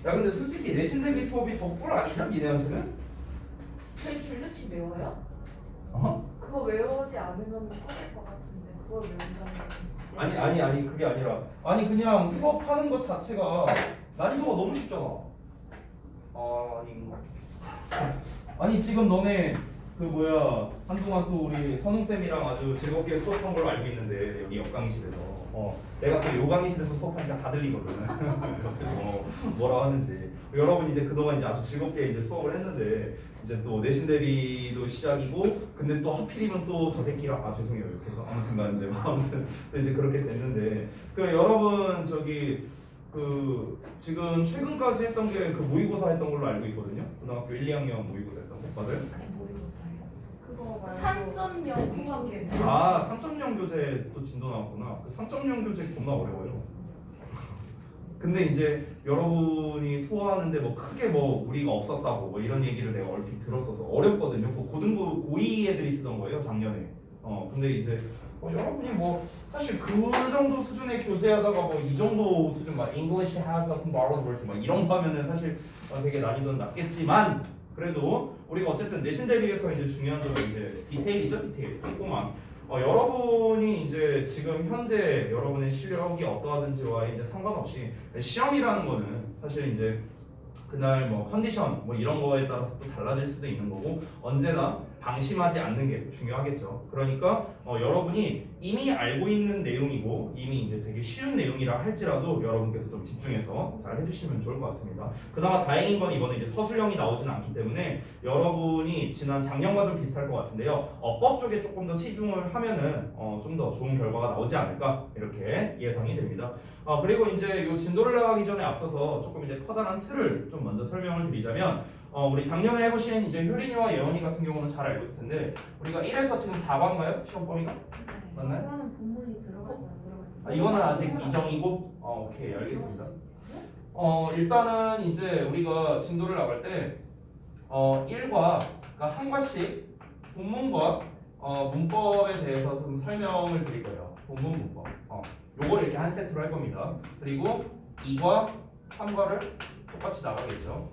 야 근데 솔직히 내신 대비 수업이 더 꿀 아니냐 니네한테는? 저희 줄루치 외워요? 어? 그거 외우지 않으면 터질 것 같은데 그걸 외운다는 아니 그게 아니라 아니 그냥 수업하는 것 자체가 난이도가 너무 쉽잖아. 아닌가? 아니 지금 너네 그 뭐야 한동안 또 우리 선웅쌤이랑 아주 즐겁게 수업한 걸로 알고 있는데 여기 옆강의실에서 내가 또 요 강의실에서 수업하니까 다 들리거든. 옆에서 뭐라 하는지 여러분 이제 그동안 이제 아주 즐겁게 이제 수업을 했는데 이제 또 내신 대비도 시작이고 근데 또 하필이면 또 저 새끼랑 죄송해요 옆에서 아무튼간 이제 아무튼 이제 그렇게 됐는데 그 여러분 저기 그 지금 최근까지 했던 게 그 모의고사 했던 걸로 알고 있거든요. 고등학교 1, 2학년 모의고사 했던 거 맞아요? 그게 모의고사예요? 그거 말고 3.0 후반기 3.0 교재 또 진도 나왔구나. 그 3.0 교재 겁나 어려워요. 근데 이제 여러분이 소화하는데 뭐 크게 뭐 무리가 없었다고 뭐 이런 얘기를 내가 얼핏 들었어서 어렵거든요. 그 고등부 고2 애들이 쓰던 거예요 작년에. 근데 이제 여러분이 뭐 사실 그 정도 수준의 교재하다가 뭐 이 정도 수준 막 English has a borrowed words 막 이런 거 하면은 사실 되게 난이도는 낮겠지만 그래도 우리가 어쨌든 내신 대비해서 이제 중요한 점은 이제 디테일이죠. 디테일 꼼꼼한 여러분이 이제 지금 현재 여러분의 실력이 어떠하든지와 이제 상관없이 시험이라는 거는 사실 이제 그날 뭐 컨디션 뭐 이런 거에 따라서 또 달라질 수도 있는 거고 언제나 방심하지 않는 게 중요하겠죠. 그러니까 여러분이 이미 알고 있는 내용이고 이미 이제 되게 쉬운 내용이라 할지라도 여러분께서 좀 집중해서 잘 해주시면 좋을 것 같습니다. 그나마 다행인 건 이번에 이제 서술형이 나오진 않기 때문에 여러분이 지난 작년과 좀 비슷할 것 같은데요. 어법 쪽에 조금 더 치중을 하면은 좀 더 좋은 결과가 나오지 않을까 이렇게 예상이 됩니다. 그리고 이제 이 진도를 나가기 전에 앞서서 조금 이제 커다란 틀을 좀 먼저 설명을 드리자면 우리 작년에 해보신 이제 효린이와 예원이 같은 경우는 잘 알고 있을 텐데 우리가 1에서 지금 4과인가요? 시험 범위가? 맞나요? 이거는 본문이 들어가지 안 들어가지. 이거는 아직 이정이고 오케이 알겠습니다. 일단은 이제 우리가 진도를 나갈 때 1과 그러니까 한 과씩 본문과 문법에 대해서 좀 설명을 드릴 거예요. 본문 문법. 요걸 이렇게 한 세트로 할 겁니다. 그리고 2과 3과를 똑같이 나가겠죠.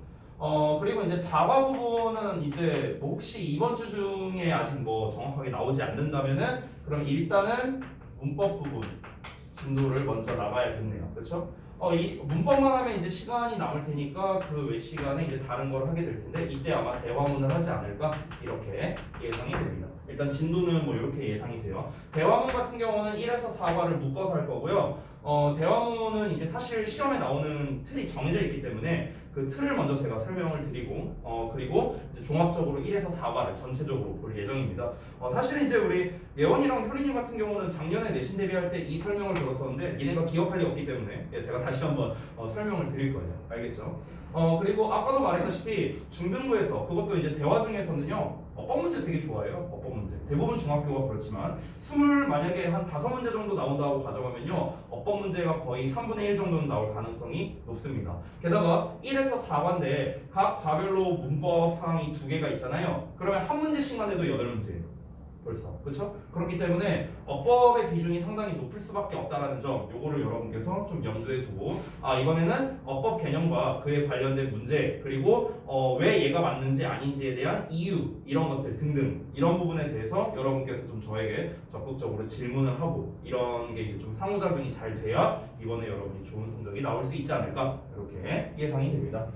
그리고 이제 4과 부분은 이제 뭐 혹시 이번 주 중에 아직 뭐 정확하게 나오지 않는다면은 그럼 일단은 문법 부분 진도를 먼저 나가야겠네요. 그렇죠? 이 문법만 하면 이제 시간이 남을 테니까 그 외 시간에 이제 다른 걸 하게 될 텐데 이때 아마 대화문을 하지 않을까 이렇게 예상이 됩니다. 일단 진도는 뭐 이렇게 예상이 돼요. 대화문 같은 경우는 1에서 4과를 묶어서 할 거고요. 대화문은 이제 사실 시험에 나오는 틀이 정해져 있기 때문에 그 틀을 먼저 제가 설명을 드리고 그리고 이제 종합적으로 1에서 4과를 전체적으로 볼 예정입니다. 사실 이제 우리 예원이랑 효린이 같은 경우는 작년에 내신 대비할 때 이 설명을 들었었는데 니네가 기억할 리 없기 때문에 제가 다시 한번 설명을 드릴 거예요. 알겠죠? 그리고 아까도 말했다시피 중등부에서 그것도 이제 대화 중에서는요 어법 문제 되게 좋아해요. 어법 문제 대부분 중학교가 그렇지만 만약에 한 5문제 정도 나온다고 가정하면요 어법 문제가 거의 3분의 1 정도는 나올 가능성이 높습니다. 게다가 1에서 4과인데 각 과별로 문법 사항이 2개가 있잖아요. 그러면 한 문제씩만 해도 8문제예요. 벌써 그렇죠? 그렇기 때문에 어법의 비중이 상당히 높을 수밖에 없다라는 점 요거를 여러분께서 좀 염두에 두고 이번에는 어법 개념과 그에 관련된 문제 그리고 왜 얘가 맞는지 아닌지에 대한 이유 이런 것들 등등 이런 부분에 대해서 여러분께서 좀 저에게 적극적으로 질문을 하고 이런 게 좀 상호작용이 잘 돼야 이번에 여러분이 좋은 성적이 나올 수 있지 않을까 이렇게 예상이 됩니다.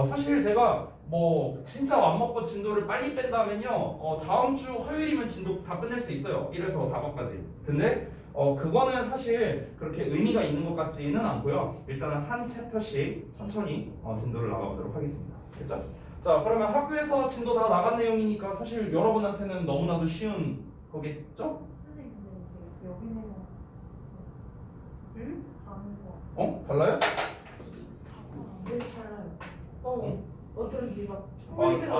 사실 제가 뭐 진짜 맘먹고 진도를 빨리 뺀다면요 다음 주 화요일이면 진도 다 끝낼 수 있어요. 1에서 4과까지. 근데 그거는 사실 그렇게 의미가 있는 것 같지는 않고요. 일단은 한 챕터씩 천천히 진도를 나가보도록 하겠습니다. 됐죠? 자 그러면 학교에서 진도 다 나간 내용이니까 사실 여러분한테는 너무나도 쉬운 거겠죠? 선생님 근데 여기는 응? 다른 거. 달라요? 왜 달라요? 어쩐지 막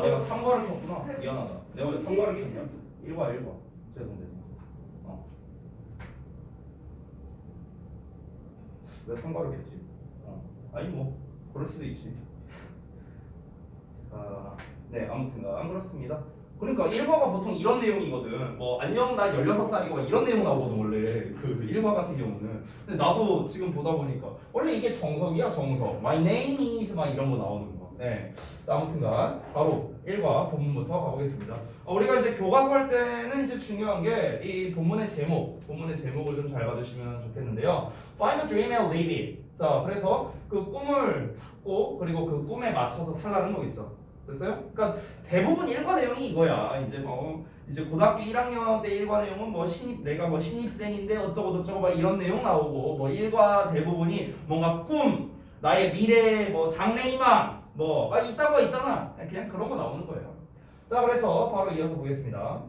내가 3과를 켰구나. 미안하다. 내가 왜 3과를 켰냐? 1과 죄송해요. 왜 3과를 켰지? 아니 뭐 그럴 수도 있지. 네 아무튼간 그렇습니다. 그러니까 일과가 보통 이런 내용이거든. 뭐 안녕 나 16살이고 이런 내용 나오거든 원래 그 일과 같은 경우는. 근데 나도 지금 보다 보니까 원래 이게 정석이야 정석. My name is 막 이런 거 나오는 거. 네. 자, 아무튼간 바로 일과 본문부터 가보겠습니다. 우리가 이제 교과서 할 때는 이제 중요한 게 이 본문의 제목을 좀 잘 봐주시면 좋겠는데요. Find a dream and live it. 자, 그래서 그 꿈을 찾고 그리고 그 꿈에 맞춰서 살라는 거겠죠. 됐어요? 그러니까 대부분 일과 내용이 이거야. 이제 고등학교 1학년 때 일과 내용은 뭐 내가 뭐 신입생인데 어쩌고 저쩌고 막 이런 내용 나오고 뭐 일과 대부분이 뭔가 꿈, 나의 미래, 뭐 장래희망 뭐 이딴 거 있잖아. 그냥 그런 거 나오는 거예요. 자, 그래서 바로 이어서 보겠습니다.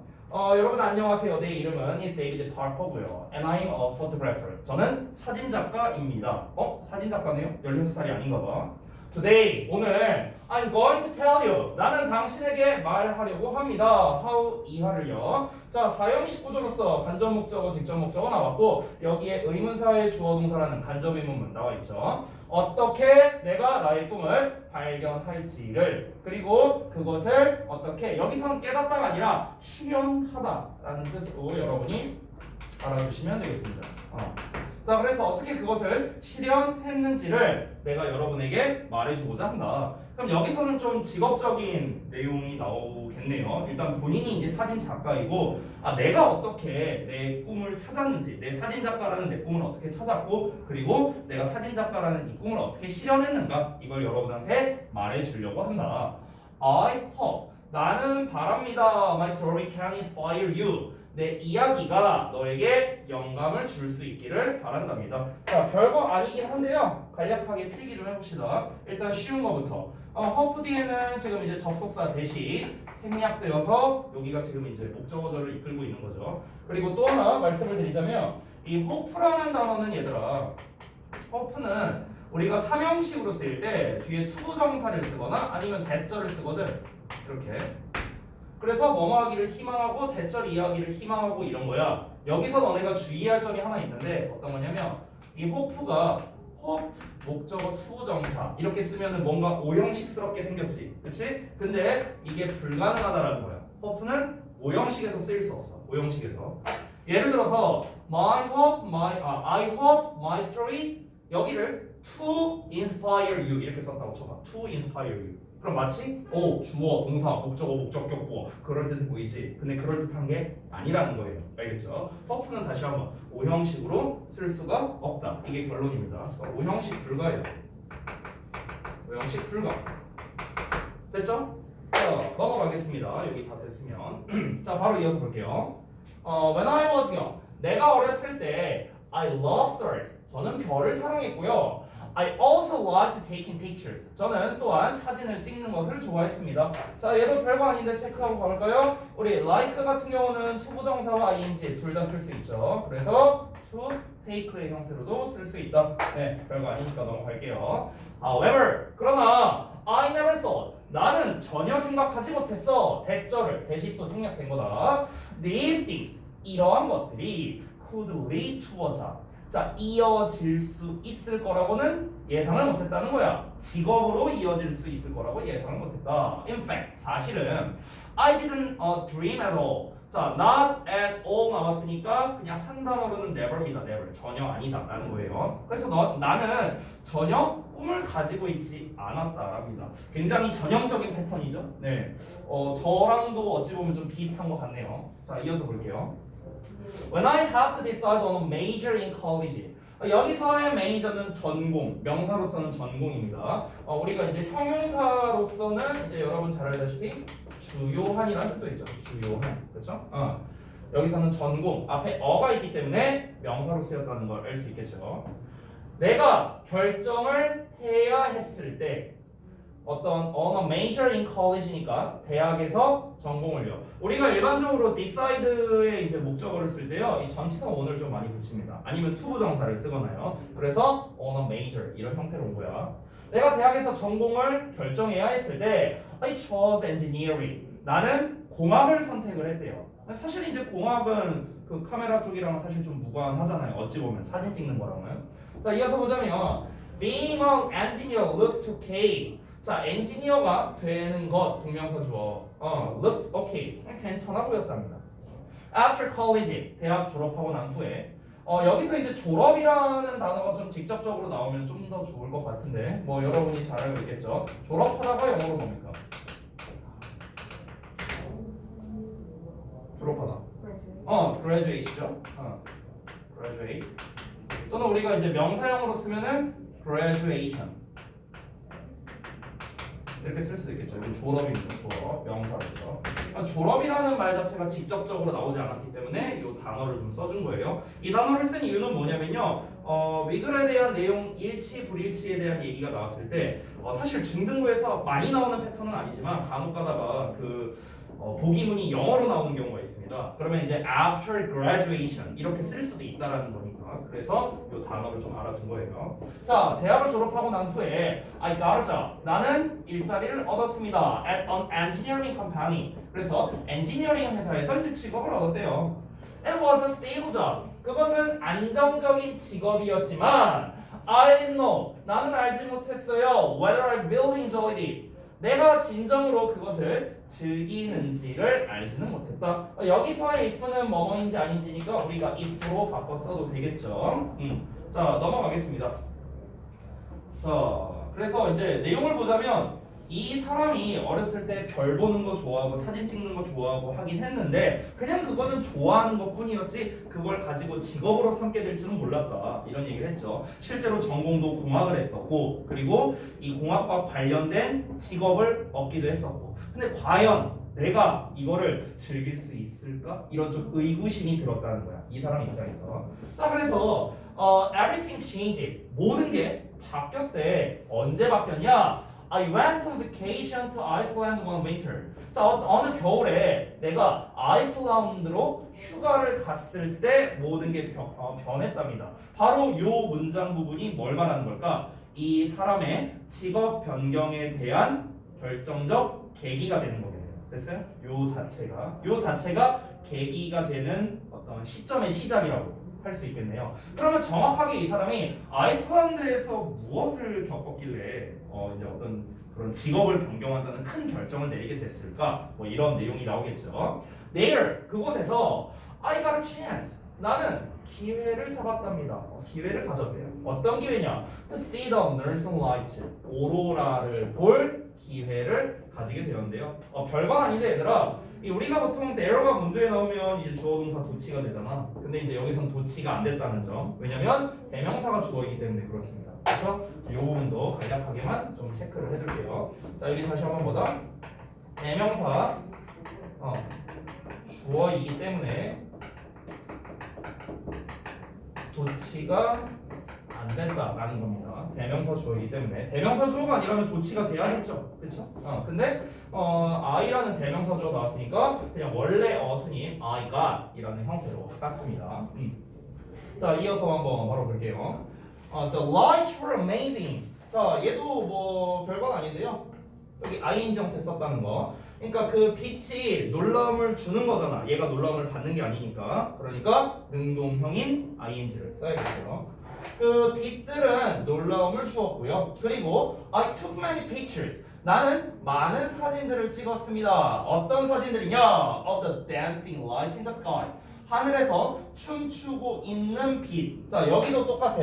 여러분 안녕하세요. 내 이름은 is David Parker고요. And I'm a photographer. 저는 사진작가입니다. 사진작가네요? 16살이 아닌가 봐. Today, 오늘 I'm going to tell you. 나는 당신에게 말하려고 합니다. how 이하를요. 자, 사형식 구조로서 간접 목적어, 직접 목적어 나왔고 여기에 의문사의 주어 동사라는 간접 의문문 나와 있죠. 어떻게 내가 나의 꿈을 발견할지를 그리고 그것을 어떻게 여기서는 깨닫다가 아니라 실현하다라는 뜻으로 여러분이 알아주시면 되겠습니다. 자, 그래서 어떻게 그것을 실현했는지를 내가 여러분에게 말해주고자 한다. 그럼 여기서는 좀 직업적인 내용이 나오겠네요. 일단 본인이 이제 사진 작가이고, 내가 어떻게 내 꿈을 찾았는지, 내 사진 작가라는 내 꿈을 어떻게 찾았고, 그리고 내가 사진 작가라는 이 꿈을 어떻게 실현했는가, 이걸 여러분한테 말해주려고 한다. I hope, 나는 바랍니다. My story can inspire you. 내 이야기가 너에게 영감을 줄 수 있기를 바란답니다. 자, 별거 아니긴 한데요. 간략하게 필기 좀 해봅시다. 일단 쉬운 거부터. hope 뒤에는 지금 이제 접속사 대시 생략되어서 여기가 지금 이제 목적어절을 이끌고 있는 거죠. 그리고 또 하나 말씀을 드리자면 이 hope라는 단어는 얘들아, hope는 우리가 삼형식으로 쓰일 때 뒤에 투부정사를 쓰거나 아니면 대절을 쓰거든. 이렇게. 그래서 뭐뭐 하기를 희망하고 대절 이해하기를 희망하고 이런 거야. 여기서 너네가 주의할 점이 하나 있는데 어떤 거냐면 이 hope가 hope 목적어 투부정사 이렇게 쓰면은 뭔가 오형식스럽게 생겼지, 그렇지? 근데 이게 불가능하다라는 거야. hope는 오형식에서 쓰일 수 없어. 오형식에서. 예를 들어서 I hope my story 여기를 to inspire you 이렇게 썼다고 쳐봐. to inspire you. 그럼 마치 주어, 동사, 목적어, 목적격보 그럴 듯해 보이지. 근데 그럴 듯한 게 아니라는 거예요. 알겠죠? hope는 다시 한번 오형식으로 쓸 수가 없다. 이게 결론입니다. 오형식 불가예요. 오형식 불가. 됐죠? 자, 넘어가겠습니다. 여기 다 됐으면. 자, 바로 이어서 볼게요. When I was young, 내가 어렸을 때 I love stars. 저는 별을 사랑했고요. I also liked taking pictures. 저는 또한 사진을 찍는 것을 좋아했습니다. 자, 얘도 별거 아닌데 체크하고 가볼까요? 우리 like 같은 경우는 투부정사와 ing 둘 다 쓸 수 있죠. 그래서 to take의 형태로도 쓸 수 있다. 네, 별거 아니니까 넘어갈게요. However, 그러나 I never thought. 나는 전혀 생각하지 못했어. 대절을 대시 또 생략된 거다. These things. 이러한 것들이 could lead towards. 자, 이어질 수 있을 거라고는 예상을 못했다는 거야. 직업으로 이어질 수 있을 거라고 예상을 못했다. In fact, 사실은 I didn't dream at all. 자, not at all 나왔으니까 그냥 한 단어로는 never입니다. never. 전혀 아니다 라는 거예요. 그래서 나는 전혀 꿈을 가지고 있지 않았다랍니다. 굉장히 전형적인 패턴이죠. 네. 저랑도 어찌 보면 좀 비슷한 것 같네요. 자, 이어서 볼게요. When I had to decide on a major in college. 여기서의 메이저는 전공, 명사로서는 전공입니다. 우리가 이제 형용사로서는 이제 여러분 잘 알다시피 주요한이라는 뜻도 있죠. 주요한, 그렇죠? 여기서는 전공 앞에 어가 있기 때문에 명사로 쓰였다는 걸 알 수 있겠죠. 내가 결정을 해야 했을 때 어떤 on a major in college니까 대학에서 전공을요. 우리가 일반적으로 decide의 이제 목적어를 쓸 때요, 이 전치사 on을 좀 많이 붙입니다. 아니면 투부정사를 쓰거나요. 그래서 on a major 이런 형태로 온 거야. 내가 대학에서 전공을 결정해야 했을 때 I chose engineering. 나는 공학을 선택을 했대요. 사실 이제 공학은 그 카메라 쪽이랑 사실 좀 무관하잖아요. 어찌 보면 사진 찍는 거랑은. 자, 이어서 보자면 being an engineer looked okay. 자, 엔지니어가 되는 것 동명사 주어. looked okay. 괜찮아 보였답니다. After college, 대학 졸업하고 난 후에. 여기서 이제 졸업이라는 단어가 좀 직접적으로 나오면 좀 더 좋을 것 같은데, 뭐 여러분이 잘 알고 있겠죠. 졸업하다가 영어로 뭡니까? 졸업하다. graduate죠. graduate. 또는 우리가 이제 명사형으로 쓰면은 graduation. 이렇게 쓸 수도 있겠죠. 여기 졸업입니다. 졸업, 명사로서. 그러니까 졸업이라는 말 자체가 직접적으로 나오지 않았기 때문에 이 단어를 좀 써준 거예요. 이 단어를 쓴 이유는 뭐냐면요. 위글에 대한 내용 일치, 불일치에 대한 얘기가 나왔을 때 사실 중등부에서 많이 나오는 패턴은 아니지만 간혹 가다가 보기문이 영어로 나오는 경우가 있습니다. 그러면 이제 after graduation 이렇게 쓸 수도 있다라는 거니까 그래서 이 단어를 좀 알아둔 거예요. 자, 대학을 졸업하고 난 후에 I got a job. 나는 일자리를 얻었습니다. At an engineering company. 그래서 엔지니어링 회사에서 이제 직업을 얻었대요. It was a stable job. 그것은 안정적인 직업이었지만 I didn't know. 나는 알지 못했어요. Whether I really enjoyed it. 내가 진정으로 그것을 즐기는지를 알지는 못했다. 여기서의 if는 뭐뭐인지 아닌지니까 우리가 if로 바꿔 써도 되겠죠. 자, 넘어가겠습니다. 자, 그래서 이제 내용을 보자면 이 사람이 어렸을 때 별 보는 거 좋아하고 사진 찍는 거 좋아하고 하긴 했는데 그냥 그거는 좋아하는 것 뿐이었지 그걸 가지고 직업으로 삼게 될 줄은 몰랐다 이런 얘기를 했죠. 실제로 전공도 공학을 했었고 그리고 이 공학과 관련된 직업을 얻기도 했었고 근데 과연 내가 이거를 즐길 수 있을까? 이런 좀 의구심이 들었다는 거야 이 사람 입장에서. 자, 그래서 everything changed. 모든 게 바뀌었대. 언제 바뀌었냐? I went on vacation to Iceland one winter. 자, 어느 겨울에 내가 아이슬란드로 휴가를 갔을 때 모든 게 변했답니다. 바로 요 문장 부분이 뭘 말하는 걸까? 이 사람의 직업 변경에 대한 결정적 계기가 되는 거겠네요. 됐어요? 요 자체가 계기가 되는 어떤 시점의 시작이라고 할 수 있겠네요. 그러면 정확하게 이 사람이 아이슬란드에서 무엇을 겪었길래 이제 어떤 그런 직업을 변경한다는 큰 결정을 내리게 됐을까? 뭐 이런 내용이 나오겠죠. There 그곳에서 I got a chance. 나는 기회를 잡았답니다. 기회를 가졌대요. 어떤 기회냐? To see the northern lights. 오로라를 볼 기회를 가지게 되었는데요. 별건 아닌데 얘들아. 우리가 보통 there가 문제에 나오면 이제 주어 동사 도치가 되잖아. 근데 이제 여기선 도치가 안 됐다는 점. 왜냐면 대명사가 주어이기 때문에 그렇습니다. 그래서 이 부분도 간략하게만 좀 체크를 해둘게요. 자, 여기 다시 한번 보자. 대명사 주어이기 때문에 도치가 안 된다라는 겁니다. 대명사 주어이기 때문에 대명사 주어가 아니라면 도치가 돼야겠죠, 그렇죠? 근데 I라는 대명사 주어 나왔으니까 그냥 원래 어순인 I got이라는 형태로 바꿨습니다. 자, 이어서 한번 바로 볼게요. The lights were amazing. 자, 얘도 뭐 별건 아닌데요. 여기 ing 형태 썼다는 거. 그러니까 그 빛이 놀라움을 주는 거잖아. 얘가 놀라움을 받는 게 아니니까. 그러니까 능동형인 ing를 써야겠죠. 그 빛들은 놀라움을 주었고요. 그리고 I took many pictures. 나는 많은 사진들을 찍었습니다. 어떤 사진들이냐? Of the dancing lights in the sky. 하늘에서 춤추고 있는 빛. 자, 여기도 똑같아.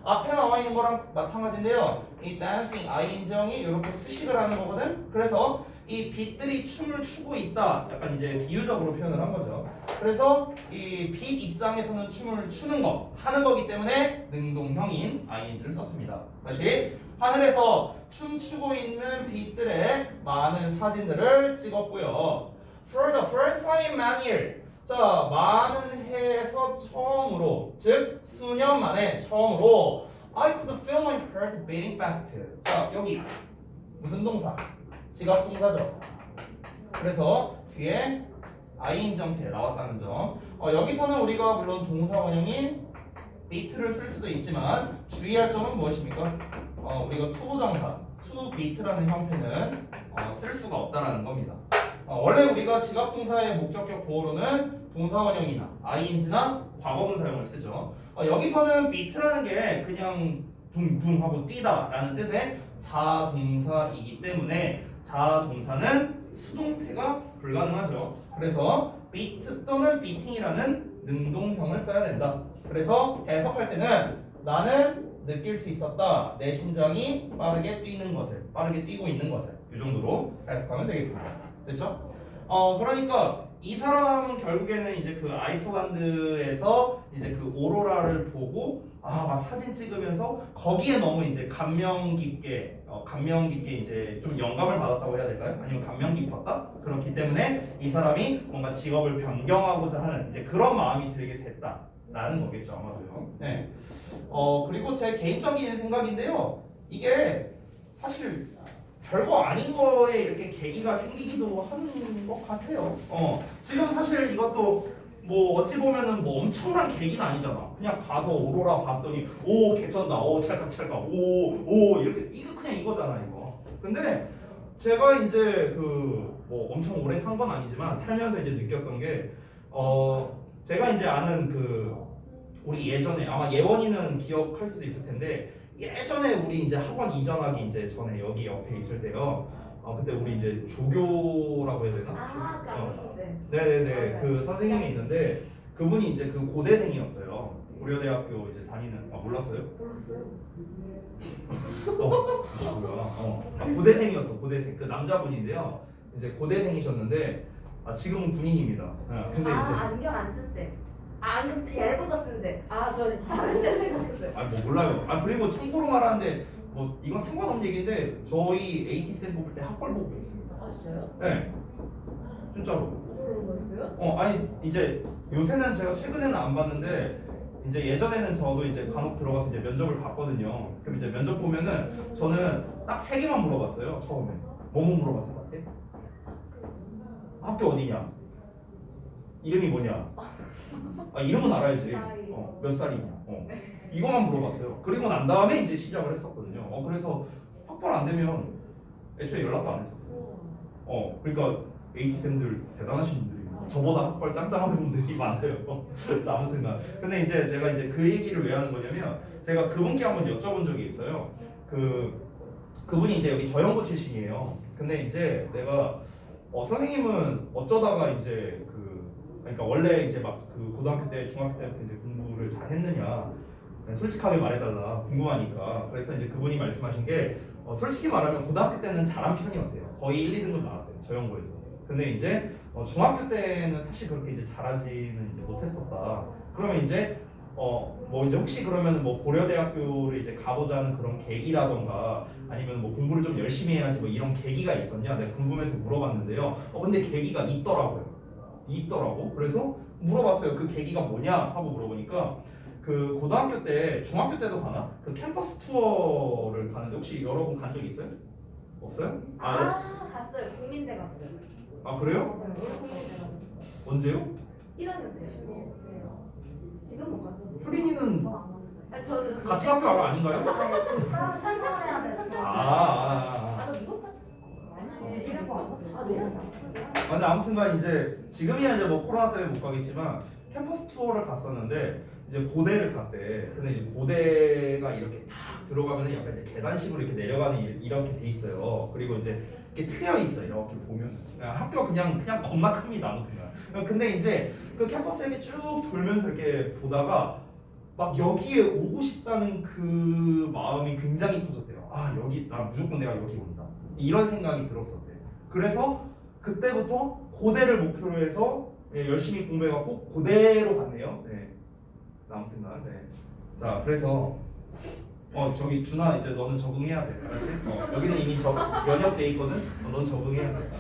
앞에 나와 있는 거랑 마찬가지인데요. 이 dancing ing형이 이렇게 수식을 하는 거거든. 그래서 이 빛들이 춤을 추고 있다. 약간 이제 비유적으로 표현을 한 거죠. 그래서 이 빛 입장에서는 춤을 추는 거, 하는 거기 때문에 능동형인 ing를 썼습니다. 다시 하늘에서 춤추고 있는 빛들의 많은 사진들을 찍었고요. For the first time in many years. 자, 많은 해에서 처음으로, 즉 수년 만에 처음으로 I could feel my heart beating fast. 자, 여기 무슨 동사? 지각 동사죠. 그래서 뒤에 ing 형태 나왔다는 점. 여기서는 우리가 물론 동사 원형인 beat를 쓸 수도 있지만 주의할 점은 무엇입니까? 우리가 투부정사, to beat라는 형태는 쓸 수가 없다라는 겁니다. 원래 우리가 지각동사의 목적격 보호로는 동사원형이나 ing나 과거분사형을 쓰죠. 여기서는 beat라는 게 그냥 둥둥 하고 뛰다라는 뜻의 자동사이기 때문에 자동사는 수동태가 불가능하죠. 그래서 beat 또는 beating이라는 능동형을 써야 된다. 그래서 해석할 때는 나는 느낄 수 있었다. 내 심장이 빠르게 뛰는 것을, 빠르게 뛰고 있는 것을 이 정도로 해석하면 되겠습니다. 됐죠? 그러니까 이 사람은 결국에는 이제 그 아이슬란드에서 이제 그 오로라를 보고 막 사진 찍으면서 거기에 너무 이제 감명 깊게 이제 좀 영감을 받았다고 해야 될까요? 아니면 감명 깊었다? 그렇기 때문에 이 사람이 뭔가 직업을 변경하고자 하는 이제 그런 마음이 들게 됐다라는 거겠죠, 아마도요. 네. 그리고 제 개인적인 생각인데요. 이게 사실 별거 아닌 거에 이렇게 계기가 생기기도 하는 것 같아요. 지금 사실 이것도 뭐 어찌 보면은 뭐 엄청난 계기는 아니잖아. 그냥 가서 오로라 봤더니 오 개쩐다, 오 찰칵찰칵, 오 이렇게 이거 그냥 이거잖아 이거. 근데 제가 이제 그 뭐 엄청 오래 산 건 아니지만 살면서 이제 느꼈던 게 제가 이제 아는 그 우리 예전에 아마 예원이는 기억할 수도 있을 텐데. 예전에 우리 이제 학원 이전하기 이제 전에 여기 옆에 있을 때요. 그때 우리 이제 조교라고 해야 되나? 그 아저씨. 네네네. 그 선생님이 있는데 그분이 이제 그 고대생이었어요. 고려대학교 이제 다니는. 몰랐어요? 몰랐어요. 고대생이었어. 고대생. 그 남자분인데요. 이제 고대생이셨는데 지금은 군인입니다. 근데 이제 안경 안 쓴 쌤. 안경 얇은 거 쓴 쌤. 저는 다른 쌤 생각했어요. 뭐 몰라요. 그리고 참고로 말하는데 뭐 이건 상관없는 얘기인데 저희 AT 쌤 뽑을 때 학벌 있습니다. 진짜요? 네, 진짜로. 모르는 거였어요? 아니 이제 요새는 제가 최근에는 안 봤는데 이제 예전에는 저도 이제 간혹 들어가서 이제 면접을 봤거든요. 그럼 이제 면접 보면은 저는 딱 3개만 물어봤어요. 처음에 뭐 물어봤을 것 같아? 학교 어디냐? 이름이 뭐냐? 이름은 알아야지. 몇 살이냐? 이거만 물어봤어요. 그리고 난 다음에 이제 시작을 했었거든요. 그래서 확보를 안 되면 애초에 연락도 안 했었어요. 그러니까 AT생들 대단하신 분들이 저보다 학벌 짱짱한 분들이 많아요. 자, 아무튼간. 근데 이제 내가 이제 그 얘기를 왜 하는 거냐면 제가 그분께 한번 여쭤본 적이 있어요. 그분이 이제 여기 저영고 출신이에요. 근데 이제 내가 선생님은 어쩌다가 이제 그러니까 원래 이제 막 그 고등학교 때, 중학교 때부터 이제 공부를 잘 했느냐 솔직하게 말해달라 궁금하니까. 그래서 이제 그분이 말씀하신 게 솔직히 말하면 고등학교 때는 잘한 편이었대요. 거의 1, 2등급 나왔대요. 저영고에서. 근데 이제 중학교 때는 사실 그렇게 이제 잘하지는 이제 못했었다. 그러면 이제 뭐 이제 혹시 그러면 뭐 고려대학교를 이제 가보자는 그런 계기라던가 아니면 뭐 공부를 좀 열심히 해야지 뭐 이런 계기가 있었냐 내가 궁금해서 물어봤는데요. 근데 계기가 있더라고. 그래서 물어봤어요. 그 계기가 뭐냐 하고 물어보니까 그 고등학교 때, 중학교 때도 가나? 그 캠퍼스 투어를 가는데 혹시 여러분 간 적 있어요? 없어요? 갔어요. 국민대 갔어요. 그래요? 네, 국민대 갔었어요. 언제요? 1학년 때요. 지금 못 갔어요. 효린이는 저안 갔어요. 저는 같은 학교 아닌가요? 선착순. 너 미국 갔어? 아니, 1학년 안 갔어. 근데 아무튼간 이제 지금이야 이제 뭐 코로나 때문에 못 가겠지만 캠퍼스 투어를 갔었는데 이제 고대를 갔대. 근데 이제 고대가 이렇게 탁 들어가면은 약간 이제 계단식으로 이렇게 내려가는 이렇게 돼 있어요. 그리고 이제 이렇게 트여 있어. 이렇게 보면 학교 그냥 겁나 큽니다. 아무튼간. 근데 이제 그 캠퍼스 이렇게 쭉 돌면서 이렇게 보다가 막 여기에 오고 싶다는 그 마음이 굉장히 커졌대요. 여기 나 무조건 내가 여기 온다. 이런 생각이 들었었대. 그래서 그때부터 고대를 목표로 해서 열심히 공부해갖고 고대로 갔네요. 네. 아무튼간. 네. 자, 그래서 저기 준아 이제 너는 적응해야 돼. 알았지? 여기는 이미 연역돼 있거든. 넌 적응해야 돼. 알았지?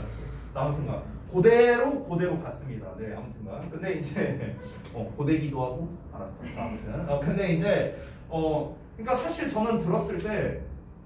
자, 아무튼간 고대로 갔습니다. 네, 아무튼간. 근데 이제 고대기도 하고 알았어. 자, 아무튼. 근데 이제 그러니까 사실 저는 들었을 때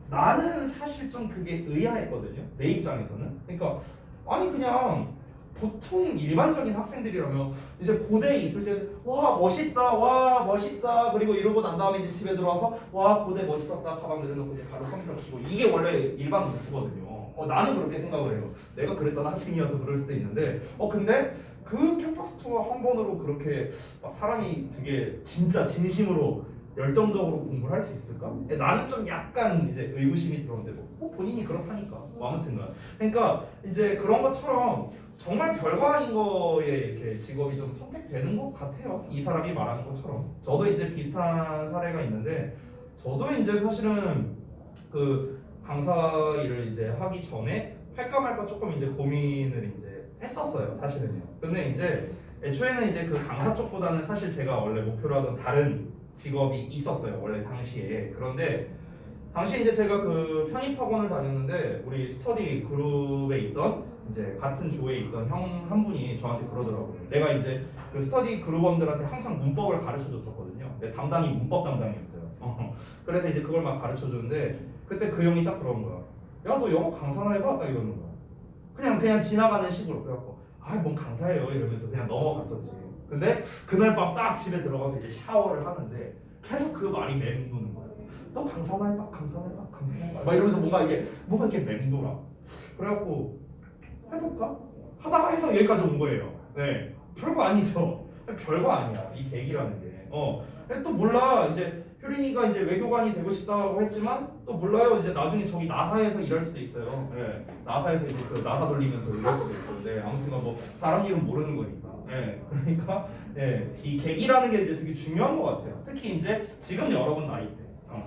나는 사실 좀 그게 의아했거든요. 내 입장에서는. 그러니까 아니 그냥 보통 일반적인 학생들이라면 이제 고대에 있을 때 와 멋있다 그리고 이러고 난 다음에 이제 집에 들어와서 와 고대 멋있었다 가방 내려놓고 이제 바로 컴퓨터 켜고 이게 원래 일반 루트거든요. 나는 그렇게 생각을 해요. 내가 그랬던 학생이어서 그럴 수도 있는데 근데 그 캠퍼스 투어 한 번으로 그렇게 막 사람이 되게 진짜 진심으로 열정적으로 공부를 할 수 있을까? 나는 좀 약간 이제 의구심이 들었는데 뭐 본인이 그렇다니까 뭐 아무튼간 그러니까 이제 그런 것처럼 정말 별거 아닌 거에 이렇게 직업이 좀 선택되는 것 같아요. 이 사람이 말하는 것처럼 저도 이제 비슷한 사례가 있는데 저도 이제 사실은 그 강사 일을 이제 하기 전에 할까 말까 조금 이제 고민을 이제 했었어요, 사실은요. 근데 이제 애초에는 이제 그 강사 쪽보다는 사실 제가 원래 목표로 하던 다른 직업이 있었어요, 원래 당시에. 그런데 당시 이제 제가 그 편입학원을 다녔는데 우리 스터디 그룹에 있던 이제 같은 조에 있던 형 한 분이 저한테 그러더라고요. 내가 이제 그 스터디 그룹원들한테 항상 문법을 가르쳐 줬었거든요. 내 담당이 문법 담당이었어요. 그래서 이제 그걸 막 가르쳐 주는데 그때 그 형이 딱 그런 거야. 야, 너 영어 강사나 해봐? 딱 이러는 거야. 그냥 지나가는 식으로. 그래갖고 뭔 강사예요 이러면서 그냥 넘어갔었지. 근데 그날 밤 딱 집에 들어가서 이제 샤워를 하는데 계속 그 말이 맴도는 거야. 너 강사나 해봐, 강사나 해봐, 강사나 해봐. 막 이러면서 뭔가 이렇게 맴돌아. 그래갖고 해볼까? 하다가 해서 여기까지 온 거예요. 네, 별거 아니죠. 별거 아니야 이 계기라는 게. 또 몰라 이제 효린이가 이제 외교관이 되고 싶다고 했지만 또 몰라요. 이제 나중에 저기 나사에서 일할 수도 있어요. 네, 나사에서 이제 그 나사 돌리면서 일할 수도 있고. 네, 아무튼간 뭐 사람 이름 모르는 거니까. 네, 그러니까 이 계기라는 게 이제 되게 중요한 것 같아요. 특히 이제 지금 여러분 나이 때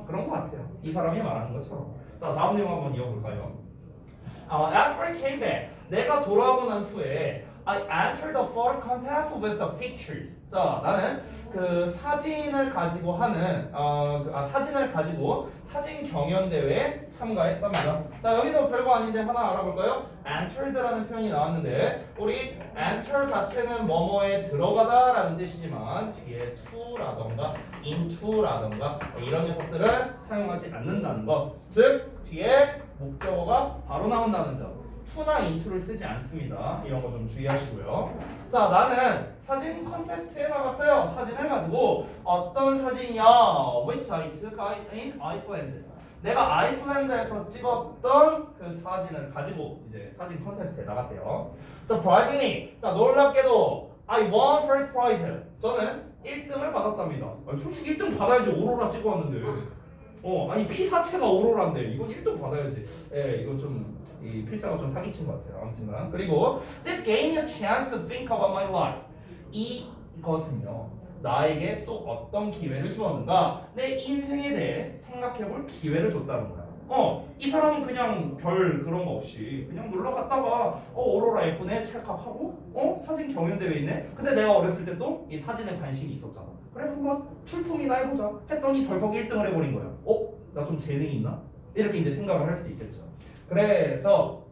그런 것 같아요. 이 사람이 말하는 것처럼. 자, 다음 내용 한번 이어볼까요? After I came back, 내가 돌아오고 난 후에 I entered the photo contest with the pictures. 자, 나는 그 사진을 가지고 하는 사진을 가지고 사진 경연 대회에 참가했답니다. 자, 여기도 별거 아닌데 하나 알아볼까요? entered라는 표현이 나왔는데 우리 enter 자체는 뭐뭐에 들어가다라는 뜻이지만 뒤에 to라던가 into라던가 이런 녀석들은 사용하지 않는다는 것. 즉 뒤에 목적어가 바로 나온다는 점. to나 into를 쓰지 않습니다. 이런 거 좀 주의하시고요. 자, 나는 사진 컨테스트에 나갔어요. 사진을 가지고 어떤 사진이야? Which I took in Iceland. 내가 아이슬란드에서 찍었던 그 사진을 가지고 이제 사진 컨테스트에 나갔대요. Surprisingly, 자, 놀랍게도 I won first prize. 저는 1등을 받았답니다. 솔직히 1등 받아야지. 오로라 찍어왔는데. 아니 피사체가 오로라인데 이건 1등 받아야지. 이건 좀 이 필자가 좀 사기친 것 같아요. 아무튼간 그리고 This gave me a chance to think about my life. 이것은요 나에게 또 어떤 기회를 주었는가? 내 인생에 대해 생각해볼 기회를 줬다는 거야. 이 사람은 그냥 별 그런 거 없이 그냥 놀러 갔다가 오로라 예쁘네 찰칵하고 사진 경연 대회 있네. 근데 내가 어렸을 때도 이 사진에 관심이 있었잖아. 그래 한번 출품이나 해보자 했더니 덜컥 1등을 해버린 거야. 나 좀 재능이 있나? 이렇게 이제 생각을 할 수 있겠죠. 그래서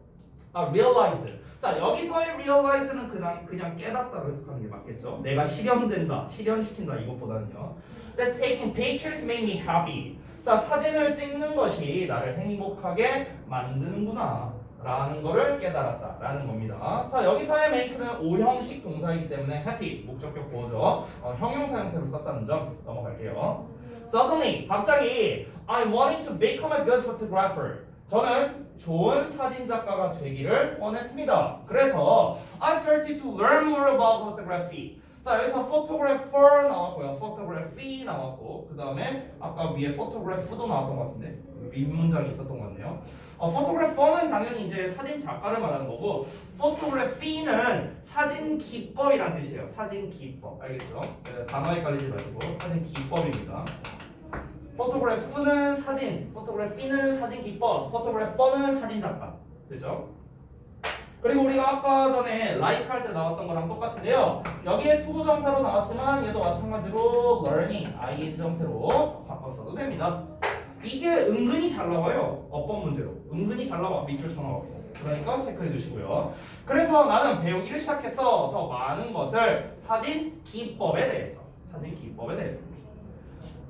realized. 자, 여기서의 realize는 그냥 깨닫다로 해석하는 게 맞겠죠. 내가 실현된다, 실현시킨다 이것보다는요. That taking pictures made me happy. 자, 사진을 찍는 것이 나를 행복하게 만드는구나 라는 거를 깨달았다 라는 겁니다. 자, 여기서의 make는 오형식 동사이기 때문에 happy 목적격 보어죠. 형용사 형태로 썼다는 점 넘어갈게요. Suddenly, 갑자기 I wanted to become a good photographer. 저는 좋은 사진 작가가 되기를 원했습니다. 그래서 I started to learn more about photography. 자, 여기서 photographer 나왔고요. photography 나왔고 그 다음에 아까 위에 photograph도 나왔던 것 같은데 윗문장이 있었던 것 같네요. photographer는 당연히 이제 사진 작가를 말하는 거고 photography는 사진 기법이란 뜻이에요. 사진 기법 알겠죠? 단어 헷갈리지 마시고 사진 기법입니다. 포토그래프는 사진, 포토그래피는 사진 기법, 포토그래퍼는 사진 작가. 되죠? 그리고 우리가 아까 전에 like 할 때 나왔던 거랑 똑같은데요. 여기에 투부정사로 나왔지만 얘도 마찬가지로 learning, ing 형태로 바꿨어도 됩니다. 이게 은근히 잘 나와요. 어법 문제로. 은근히 잘 나와. 밑줄 쳐넣었고. 그러니까 체크해 두시고요. 그래서 나는 배우기를 시작했어. 더 많은 것을 사진 기법에 대해서.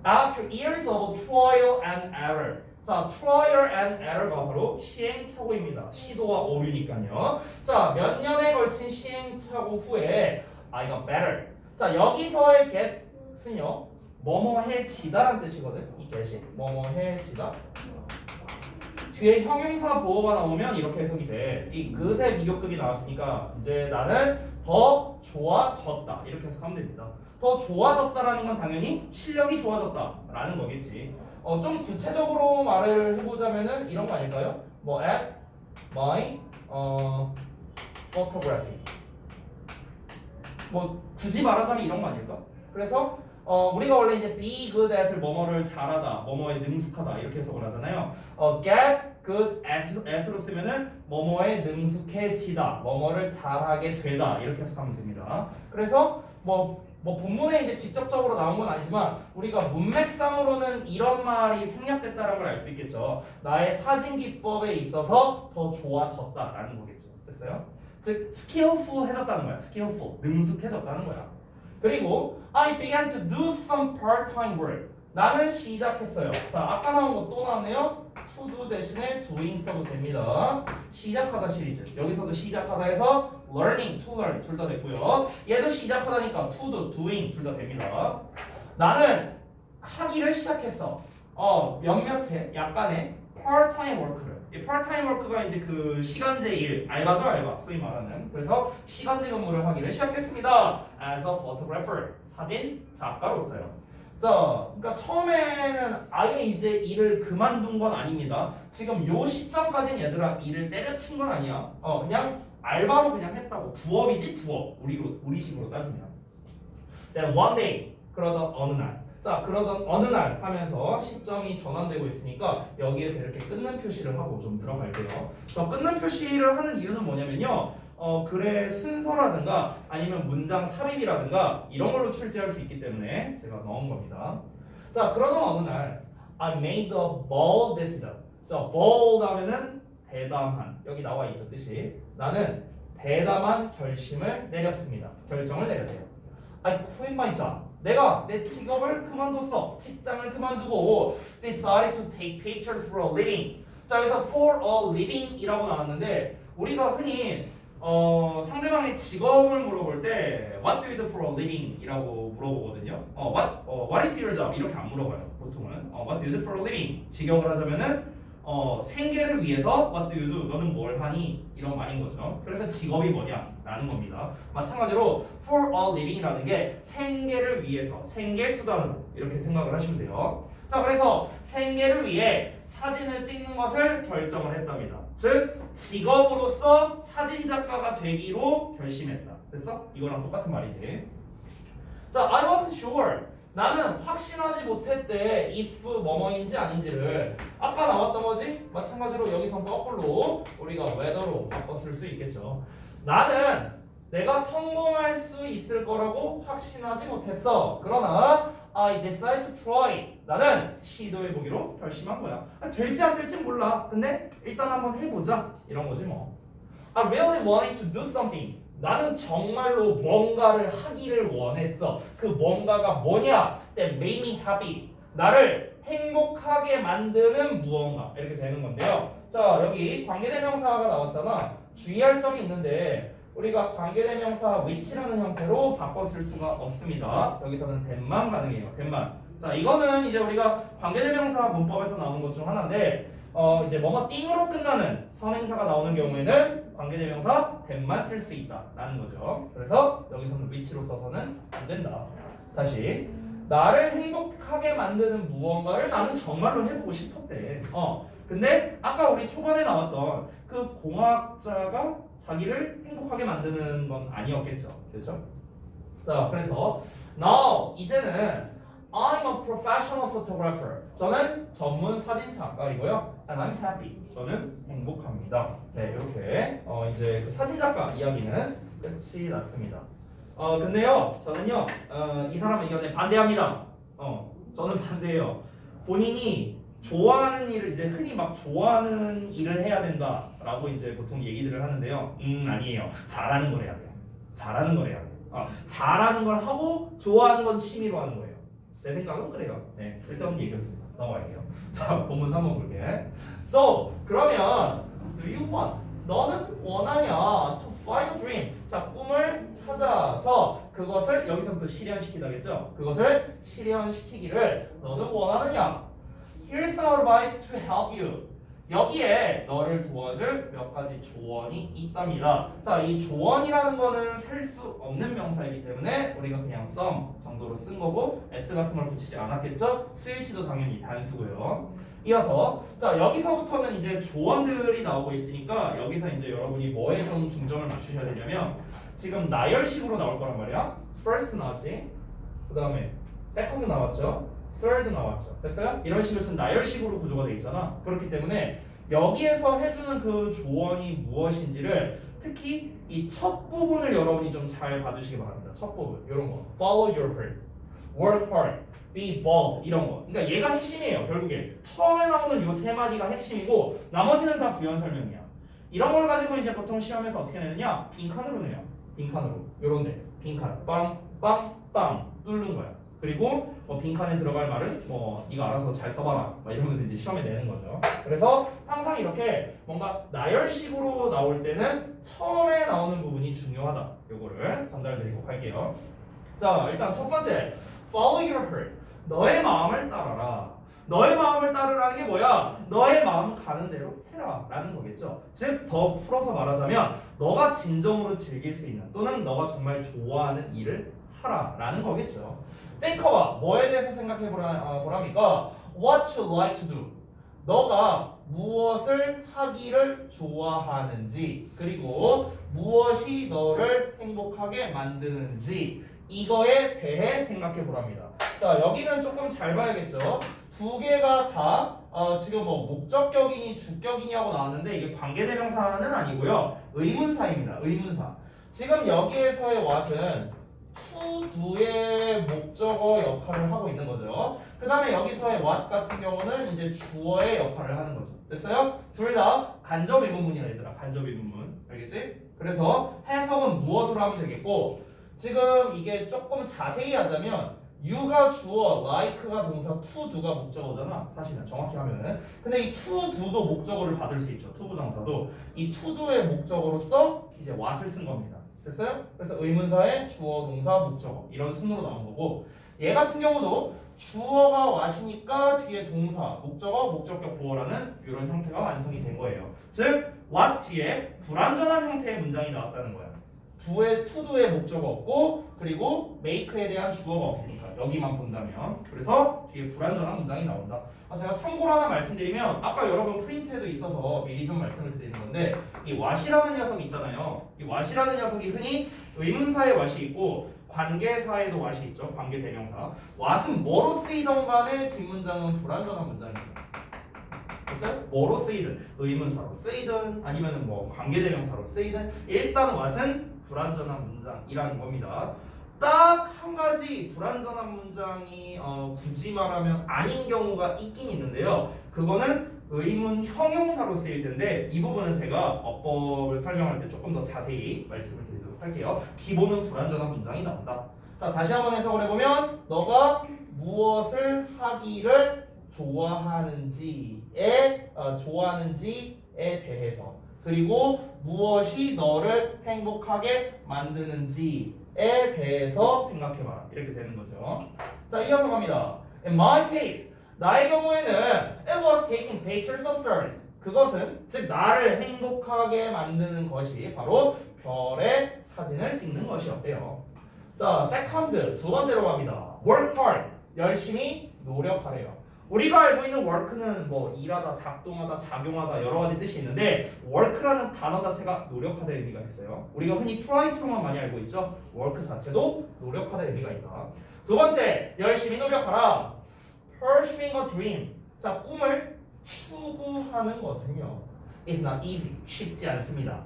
After years of trial and error. 자, trial and error가 바로 시행착오입니다. 시도와 오류니까요. 자, 몇 년에 걸친 시행착오 후에 I got better. 자, 여기서의 get은요. 뭐뭐해지다라는 뜻이거든. 이 get이 뭐뭐해지다. 뒤에 형용사 보어가 나오면 이렇게 해석이 돼. 이 그새 비교급이 나왔으니까 이제 나는 더 좋아졌다. 이렇게 해석하면 됩니다. 더 좋아졌다라는 건 당연히 실력이 좋아졌다라는 거겠지. 좀 구체적으로 말을 해보자면은 이런 거 아닐까요? 뭐 at my photography. 뭐 굳이 말하자면 이런 거 아닐까? 그래서 우리가 원래 이제 be good at을 뭐뭐를 잘하다, 뭐뭐에 능숙하다 이렇게 해석을 하잖아요. get good at로 쓰면은 뭐뭐에 능숙해지다, 뭐뭐를 잘하게 되다 이렇게 해석하면 됩니다. 그래서 뭐 본문에 이제 직접적으로 나온 건 아니지만 우리가 문맥상으로는 이런 말이 생략됐다는 걸 알 수 있겠죠. 나의 사진 기법에 있어서 더 좋아졌다라는 거겠죠. 됐어요? 즉 skillful해졌다는 거야. skillful, 능숙해졌다는 거야. 그리고 I began to do some part-time work. 나는 시작했어요. 자, 아까 나온 거 또 나왔네요. to do 대신에 doing 써도 됩니다. 시작하다 시리즈. 여기서도 시작하다 해서 learning, to learn 둘 다 됐고요. 얘도 시작하다니까 to do, doing 둘 다 됩니다. 나는 하기를 시작했어. 몇몇의 약간의 part-time work를. 이 part-time work가 이제 그 시간제 일, 알바죠, 알바. 소위 말하는. 그래서 시간제 근무를 하기를 시작했습니다. As a photographer, 사진 작가로서요. 자, 그러니까 처음에는 아예 이제 일을 그만둔 건 아닙니다. 지금 요 시점까지는 얘들아 일을 때려친 건 아니야. 그냥 알바로 그냥 했다고. 부업이지 부업. 우리식으로 따지면. Then one day, 그러던 어느 날. 자, 그러던 어느 날 하면서 시점이 전환되고 있으니까 여기에서 이렇게 끊는 표시를 하고 좀 들어갈게요. 끊는 표시를 하는 이유는 뭐냐면요. 글의 순서라든가 아니면 문장 삽입이라든가 이런 걸로 출제할 수 있기 때문에 제가 넣은 겁니다. 자, 그러던 어느 날 I made a bold decision. 자, bold 하면은 대담한. 여기 나와 있죠, 뜻이. 나는 대담한 결심을 내렸습니다. 결정을 내렸대요. I quit my job. 내가 내 직업을 그만뒀어. 직장을 그만두고 decided to take pictures for a living. 자, 그래서 for a living이라고 나왔는데 우리가 흔히 상대방의 직업을 물어볼 때 What do you do for a living? 이라고 물어보거든요. What is your job? 이렇게 안 물어봐요. 보통은 What do you do for a living? 직역을 하자면은 생계를 위해서 What do you do? 너는 뭘 하니? 이런 말인 거죠. 그래서 직업이 뭐냐? 라는 겁니다. 마찬가지로 for a living이라는 게 생계를 위해서, 생계 수단으로 이렇게 생각을 하시면 돼요. 자, 그래서 생계를 위해 사진을 찍는 것을 결정을 했답니다. 즉 직업으로서 사진 작가가 되기로 결심했다. 됐어? 이거랑 똑같은 말이지. 자, I wasn't sure. 나는 확신하지 못했대. if 뭐뭐인지 아닌지를. 아까 나왔던 거지? 마찬가지로 여기서 거꾸로 우리가 whether로 바꿔 쓸 수 있겠죠. 나는 내가 성공할 수 있을 거라고 확신하지 못했어. 그러나 I decided to try. 나는 시도해보기로 결심한 거야. 될지 안 될지 몰라. 근데 일단 한번 해보자. 이런 거지 뭐. I really wanted to do something. 나는 정말로 뭔가를 하기를 원했어. 그 뭔가가 뭐냐? That made me happy. 나를 행복하게 만드는 무언가. 이렇게 되는 건데요. 자, 여기 관계대명사가 나왔잖아. 주의할 점이 있는데 우리가 관계대명사 which라는 형태로 바꿔 쓸 수가 없습니다. 여기서는 that만 가능해요. that만. 자, 이거는 이제 우리가 관계대명사 문법에서 나오는 것 중 하나인데 이제 뭐뭐 띵으로 끝나는 선행사가 나오는 경우에는 관계대명사 that만 쓸 수 있다라는 거죠. 그래서 여기서는 which로 써서는 안 된다. 다시 나를 행복하게 만드는 무언가를 나는 정말로 해보고 싶었대. 근데 아까 우리 초반에 나왔던 그 공학자가 자기를 행복하게 만드는 건 아니었겠죠. 그렇죠? 자, 그래서 now 이제는 I'm a professional photographer. 저는 전문 사진 작가이고요. And I'm happy. 저는 행복합니다. 네, 이렇게 이제 그 사진 작가 이야기는 끝이 났습니다. 근데요, 저는요, 이 사람 의견에 반대합니다. 저는 반대해요. 본인이 좋아하는 일을 이제 흔히 막 좋아하는 일을 해야 된다라고 이제 보통 얘기들을 하는데요. 아니에요. 잘하는 걸 해야 돼요. 잘하는 걸 해야 돼요. 잘하는 걸 하고 좋아하는 건 취미로 하는 거예요. 제 생각은 그래요. 네, 쓸데없는 얘기였습니다. 넘어갈게요. 자, 본문 3번 볼게. So, 그러면 do you want? 너는 원하냐? To find a dream. 자, 꿈을 찾아서 그것을 여기서부터 실현시키다겠죠? 그것을 실현시키기를 너는 원하느냐? Here's some advice to help you. 여기에 너를 도와줄 몇 가지 조언이 있답니다. 자, 이 조언이라는 거는 셀 수 없는 명사이기 때문에 우리가 그냥 some 정도로 쓴 거고 s 같은 걸 붙이지 않았겠죠? 스위치도 당연히 단수고요. 이어서 자, 여기서부터는 이제 조언들이 나오고 있으니까 여기서 이제 여러분이 뭐에 좀 중점을 맞추셔야 되냐면 지금 나열식으로 나올 거란 말이야. first 나왔지? 그 다음에 second 나왔죠? third 나왔죠. 됐어요? 이런 식으로 지금 나열식으로 구조가 되어 있잖아. 그렇기 때문에 여기에서 해주는 그 조언이 무엇인지를 특히 이 첫 부분을 여러분이 좀 잘 봐주시기 바랍니다. 첫 부분 이런 거 follow your heart, work hard, be bold 이런 거. 그러니까 얘가 핵심이에요. 결국에 처음에 나오는 요 세 마디가 핵심이고 나머지는 다 부연 설명이야. 이런 걸 가지고 이제 보통 시험에서 어떻게 내느냐? 빈칸으로 내요. 빈칸으로 요런데 빈칸 빵빵빵 뚫는 거야. 그리고 뭐 빈칸에 들어갈 말은 뭐 네가 알아서 잘 써봐라 막 이러면서 이제 시험에 내는 거죠. 그래서 항상 이렇게 뭔가 나열식으로 나올 때는 처음에 나오는 부분이 중요하다. 요거를 전달드리고 갈게요. 자, 일단 첫 번째 follow your heart. 너의 마음을 따라라. 너의 마음을 따르라는 게 뭐야? 너의 마음 가는 대로 해라 라는 거겠죠. 즉 더 풀어서 말하자면 너가 진정으로 즐길 수 있는 또는 너가 정말 좋아하는 일을 하라 라는 거겠죠. 땡커가 뭐에 대해서 생각해 보랍니까? What you like to do. 너가 무엇을 하기를 좋아하는지 그리고 무엇이 너를 행복하게 만드는지 이거에 대해 생각해 보랍니다. 자, 여기는 조금 잘 봐야겠죠. 두 개가 다 지금 뭐 목적격이니 주격이니 하고 나왔는데 이게 관계대명사는 아니고요. 의문사입니다. 의문사. 지금 여기에서의 what은 to do의 목적어 역할을 하고 있는 거죠. 그 다음에 여기서의 what 같은 경우는 이제 주어의 역할을 하는 거죠. 됐어요? 둘 다 간접 의문문이야 얘들아. 간접 의문문. 알겠지? 그래서 해석은 무엇으로 하면 되겠고 지금 이게 조금 자세히 하자면 you가 주어, like가 동사, to do가 목적어잖아. 사실은 정확히 하면은. 근데 이 to do도 목적어를 받을 수 있죠. to 부정사도 이 to do의 목적어로서 이제 what을 쓴 겁니다. 됐어요? 그래서 의문사의 주어, 동사, 목적어 이런 순으로 나온 거고 얘 같은 경우도 주어가 what이니까 뒤에 동사, 목적어, 목적격 보어라는 이런 형태가 완성이 된 거예요. 즉 what 뒤에 불완전한 형태의 문장이 나왔다는 거야. to do의 목적어 없고 그리고 make에 대한 주어가 없으니까 여기만 본다면 그래서 뒤에 불완전한 문장이 나온다. 제가 참고로 하나 말씀드리면 아까 여러분 프린트에도 있어서 미리 좀 말씀을 드리는 건데 이 what이라는 녀석 있잖아요. 이 what이라는 녀석이 흔히 의문사의 what이 있고 관계사에도 what이 있죠. 관계대명사. what은 뭐로 쓰이던 간에 뒷문장은 불완전한 문장입니다. 됐어요? 뭐로 쓰이든 의문사로 쓰이든 아니면 뭐 관계대명사로 쓰이든 일단 what은 불완전한 문장이라는 겁니다. 딱 한 가지 불완전한 문장이 굳이 말하면 아닌 경우가 있긴 있는데요. 그거는 의문 형용사로 쓰일 텐데 이 부분은 제가 어법을 설명할 때 조금 더 자세히 말씀을 드리도록 할게요. 기본은 불완전한 문장이 나온다. 자, 다시 한번 해석을 해보면 너가 무엇을 하기를 좋아하는지에 대해서 그리고 무엇이 너를 행복하게 만드는지에 대해서 생각해봐라. 이렇게 되는 거죠. 자, 이어서 갑니다. In my case, 나의 경우에는 it was taking pictures of stars. 그것은 즉 나를 행복하게 만드는 것이 바로 별의 사진을 찍는 것이었대요. 자, second 두 번째로 갑니다. Work hard. 열심히 노력하래요. 우리가 알고 있는 work는 뭐 일하다, 작동하다, 작용하다 여러 가지 뜻이 있는데 work라는 단어 자체가 노력하다 의미가 있어요. 우리가 흔히 try만 많이 알고 있죠. work 자체도 노력하다 의미가 있다. 두 번째, 열심히 노력하라. Pursuing a dream. 자, 꿈을 추구하는 것은요. It's not easy. 쉽지 않습니다.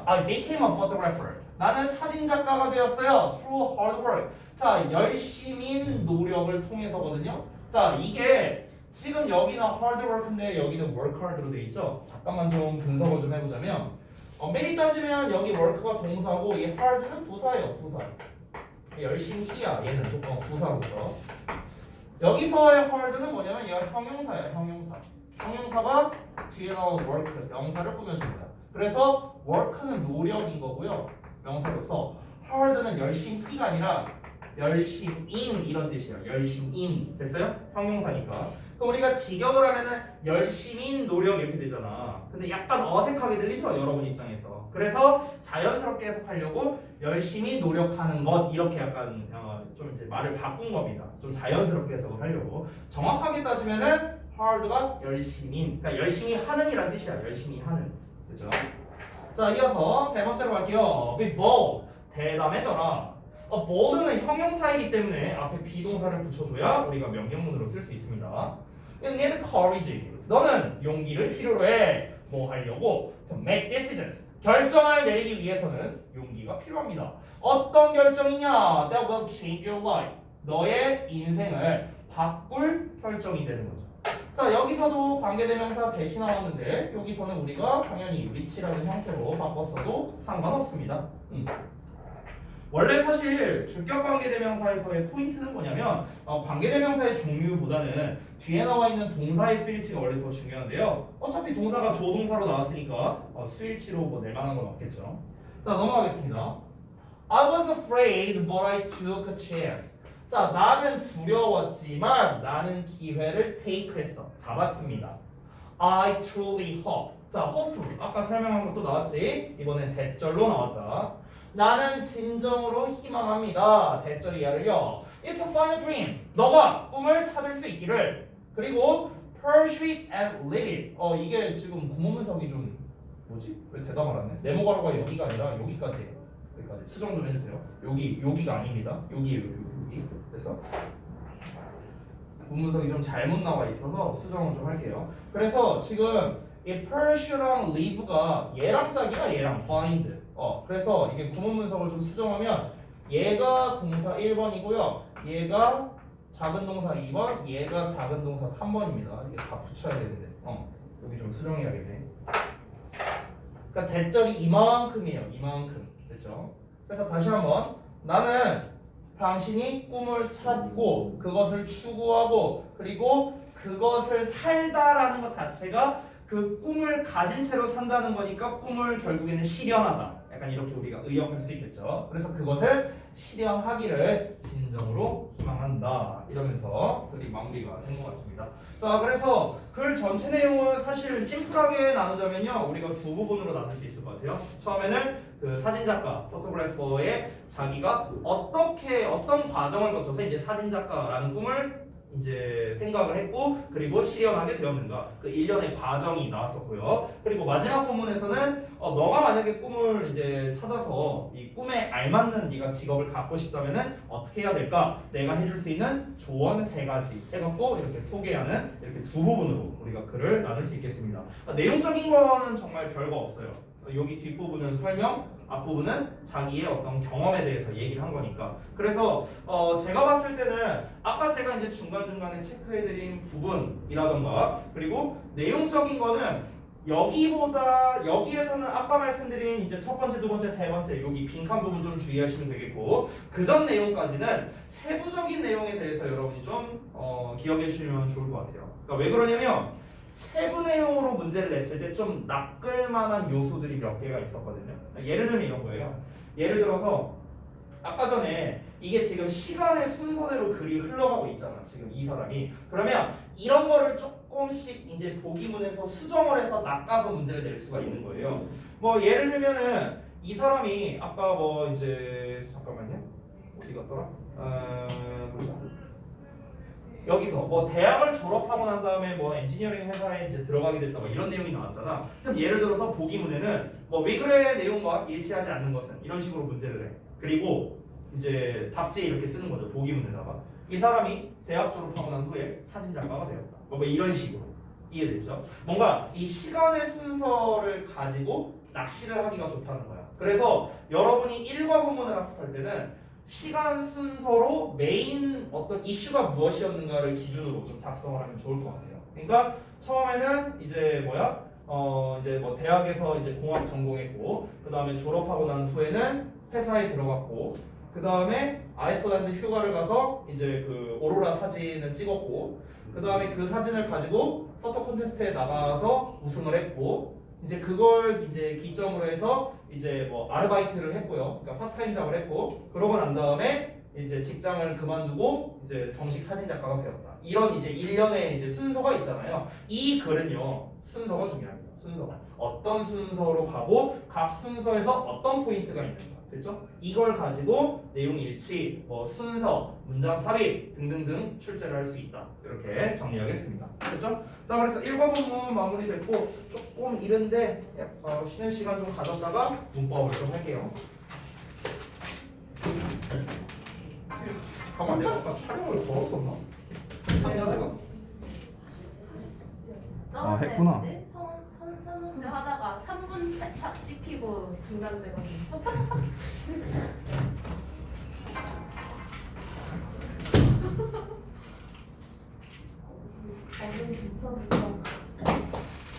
I became a photographer. 나는 사진작가가 되었어요. Through hard work. 자, 열심인 노력을 통해서거든요. 자, 이게 지금 여기는 hard work인데 여기는 work hard로 돼 있죠. 잠깐만 좀 분석을 좀 해보자면 미리 따지면 여기 work가 동사고 이 hard는 부사예요. 부사. 열심히야 얘는 부사로서. 여기서의 hard는 뭐냐면 얘가 형용사야. 형용사. 형용사가 뒤에 나온 work 명사를 꾸며줍니다. 그래서 work는 노력인 거고요. 명사로서 hard는 열심히가 아니라 열심인 이런 뜻이에요. 열심인 됐어요? 형용사니까. 그럼 우리가 직역을 하면은 열심히 노력 이렇게 되잖아. 근데 약간 어색하게 들리죠, 여러분 입장에서. 그래서 자연스럽게 해석하려고 열심히 노력하는 것 이렇게 약간 좀 이제 말을 바꾼 겁니다. 좀 자연스럽게 해석을 하려고. 정확하게 따지면은 hard가 열심히, 그러니까 열심히 하는이란 뜻이야. 열심히 하는, 그죠? 자, 이어서 세 번째로 갈게요. be bold, 대담해져라. bold는 형용사이기 때문에 앞에 비동사를 붙여줘야 우리가 명령문으로 쓸 수 있습니다. You need courage. 너는 용기를 필요로 해. 뭐 하려고? To make decisions. 결정을 내리기 위해서는 용기가 필요합니다. 어떤 결정이냐? That will change your life. 너의 인생을 바꿀 결정이 되는 거죠. 자, 여기서도 관계대명사 대신 나왔는데 여기서는 우리가 당연히 위치라는 형태로 바꿨어도 상관없습니다. 원래 사실 주격 관계대명사에서의 포인트는 뭐냐면 관계대명사의 종류보다는 뒤에 나와 있는 동사의 수일치가 원래 더 중요한데요. 어차피 동사가 조동사로 나왔으니까 수일치로 뭐 낼 만한 건 없겠죠. 자, 넘어가겠습니다. I was afraid, but I took a chance. 자, 나는 두려웠지만 나는 기회를 take했어. 잡았습니다. I truly hope. 자, hope. 아까 설명한 것도 나왔지. 이번엔 대절로 나왔다. 나는 진정으로 희망합니다. 대절이 야를요. You can find a dream. 너가 꿈을 찾을 수 있기를. 그리고 pursue it and live it. 이게 지금 구문분석이 좀 뭐지? 왜 대답을 안 해? 네모가로가 여기가 아니라 여기까지. 여기까지. 수정 좀 해주세요. 여기가 아닙니다. 여기. 됐어? 구문분석이 좀 잘못 나와 있어서 수정을 좀 할게요. 그래서 지금 이 pursue랑 live가 얘랑 짝이야, 얘랑 find. 그래서 이게 구문 분석을 좀 수정하면 얘가 동사 1번이고요. 얘가 작은 동사 2번, 얘가 작은 동사 3번입니다. 이게 다 붙여야 되는데. 여기 좀 수정해야겠네. 그러니까 대절이 이만큼이에요. 이만큼. 됐죠? 그래서 다시 한번 나는 당신이 꿈을 찾고 그것을 추구하고 그리고 그것을 살다라는 것 자체가 그 꿈을 가진 채로 산다는 거니까 꿈을 결국에는 실현하다. 약간 이렇게 우리가 의역할 수 있겠죠. 그래서 그것을 실현하기를 진정으로 희망한다. 이러면서 글이 마무리가 된 것 같습니다. 자, 그래서 글 전체 내용은 사실 심플하게 나누자면요. 우리가 두 부분으로 나눌 수 있을 것 같아요. 처음에는 그 사진작가, 포토그래퍼의 자기가 어떤 과정을 거쳐서 이제 사진작가라는 꿈을 이제 생각을 했고 그리고 실현하게 되었는가 그 일련의 과정이 나왔었고요. 그리고 마지막 본문에서는 너가 만약에 꿈을 이제 찾아서 이 꿈에 알맞는 네가 직업을 갖고 싶다면은 어떻게 해야 될까? 내가 해줄 수 있는 조언 3가지 해갖고 이렇게 소개하는 이렇게 두 부분으로 우리가 글을 나눌 수 있겠습니다. 내용적인 거는 정말 별거 없어요. 여기 뒷부분은 설명, 앞부분은 자기의 어떤 경험에 대해서 얘기를 한 거니까. 그래서 제가 봤을 때는 아까 제가 이제 중간중간에 체크해드린 부분이라던가 그리고 내용적인 거는 여기에서는 아까 말씀드린 이제 첫 번째, 두 번째, 세 번째 여기 빈칸 부분 좀 주의하시면 되겠고 그 전 내용까지는 세부적인 내용에 대해서 여러분이 좀 기억해 주시면 좋을 것 같아요. 그러니까 왜 그러냐면 세부 내용으로 문제를 냈을 때 좀 낚을 만한 요소들이 몇 개가 있었거든요. 예를 들면 이런 거예요. 예를 들어서 아까 전에 이게 지금 시간의 순서대로 글이 흘러가고 있잖아. 지금 이 사람이. 그러면 이런 거를 조금씩 이제 보기문에서 수정을 해서 낚아서 문제를 낼 수가 있는 거예요. 뭐 예를 들면은 이 사람이 아까 뭐 이제 잠깐만요. 어디 갔더라? 보자. 여기서 뭐 대학을 졸업하고 난 다음에 뭐 엔지니어링 회사에 이제 들어가게 됐다 뭐 이런 내용이 나왔잖아. 그럼 예를 들어서 보기문에는 뭐 왜 그래 내용과 일치하지 않는 것은 이런 식으로 문제를 해. 그리고 이제 답지에 이렇게 쓰는 거죠. 보기문에다가 이 사람이 대학 졸업하고 난 후에 사진작가가 되었다. 뭐 이런 식으로 이해됐죠? 뭔가 이 시간의 순서를 가지고 낚시를 하기가 좋다는 거야. 그래서 여러분이 일과 본문을 학습할 때는 시간 순서로 메인 어떤 이슈가 무엇이었는가를 기준으로 좀 작성을 하면 좋을 것 같아요. 그러니까 처음에는 이제 이제 뭐 대학에서 이제 공학 전공했고, 그 다음에 졸업하고 난 후에는 회사에 들어갔고, 그 다음에 아이슬란드 휴가를 가서 이제 그 오로라 사진을 찍었고, 그 다음에 그 사진을 가지고 포토 콘테스트에 나가서 우승을 했고, 이제 그걸 이제 기점으로 해서 이제 뭐 아르바이트를 했고요. 그러니까 파트타임 잡을 했고, 그러고 난 다음에 이제 직장을 그만두고 이제 정식 사진 작가가 되었다. 이런 이제 일련의 이제 순서가 있잖아요. 이 글은요 순서가 중요합니다. 순서가 어떤 순서로 가고 각 순서에서 어떤 포인트가 있는가, 그렇죠? 이걸 가지고 내용 일치, 뭐 순서, 문장 삽입 등등등 출제를 할 수 있다. 이렇게 정리하겠습니다. 그렇죠? 자, 그래서 1과 본문 마무리됐고 조금 이른데 쉬는 시간 좀 가졌다가 문법을 좀 할게요. 잠깐만, 내가 아까 촬영을 걸었었나? 상냐 내가? 저번에 했구나. 뭐지? 선문제 하다가 3분 딱 찍히고 중단돼가지고. 저는 미쳤어.